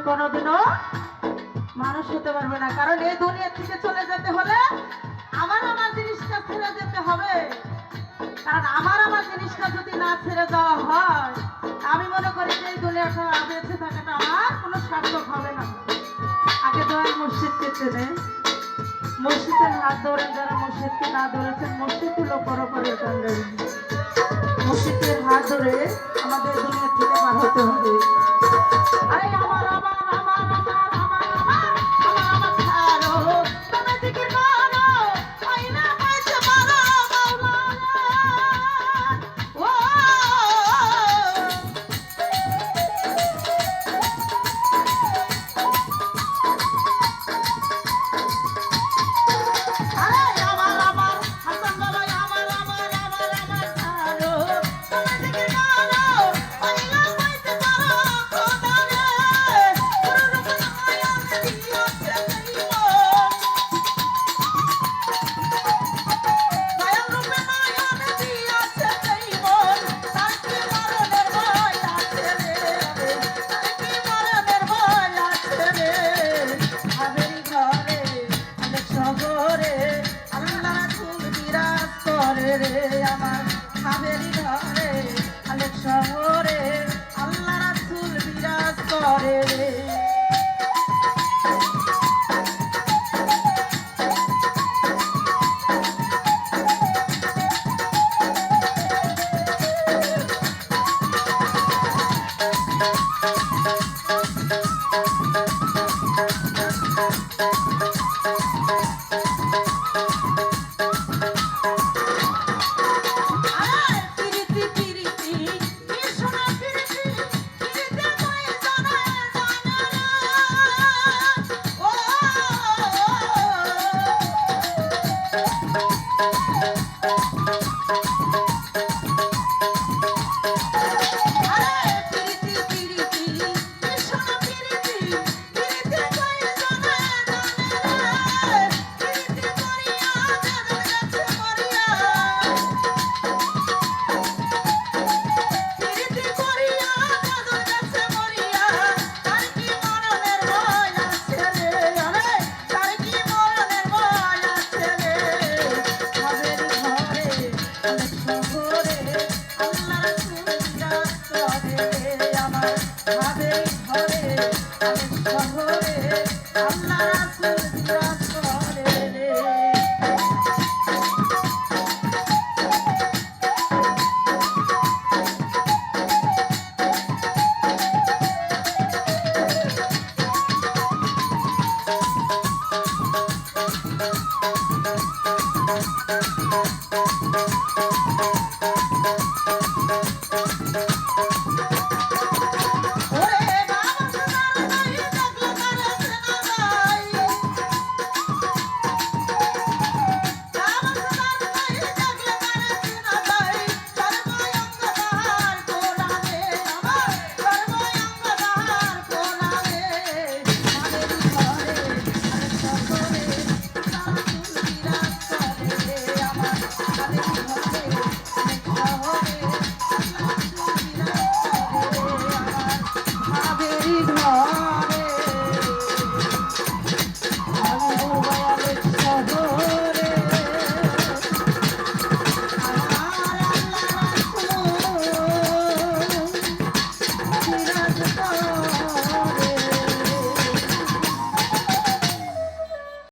কোনোদিনও মানুষ হতে পারবে না, কারণ এই দুনিয়া থেকে চলে যেতে হলে আমার আমার জিনিসটা ছেড়ে যেতে হবে। কারণ আমার আমার জিনিসটা যদি না ছেড়ে যাওয়া হয়, আমি মনে করি যে এই দুনিয়াটা বেঁচে থাকাটা আমার কোনো সার্থক হবে না। আগে দয়াল মসজিদকে চেনে, মসজিদের হাত ধরেন, যারা মসজিদকে না ধরেছেন মসজিদগুলো পরপরিবর্তন, মসজিদের হাত ধরে আমাদের দুনিয়া থেকে পার হতে হবে। আরে আমার আমার আমার আমার আমার আমার আমার আমার ছাড়ো, তুমি জিকির করো, আইনা পাইতে পারো মাওলানা। ও আরে আমার আমার হাসান বাবা, আমার আমার আমার আমার ছাড়ো, তুমি জিকির করো, আইনা পাইতে পারো খোদা রে। পুরো রূপ আয়াত দিয়েছে দয়াল রূপে আয়াত দিয়েছে জীবন, তার কি মরণের ভয় আছে রে, তার কি মরণের ভয় আছে রে। হাবেরি ঘরে অনেক শহরে আল্লাহ রাসূল বিরাজ করে রে, আমার হাবেরি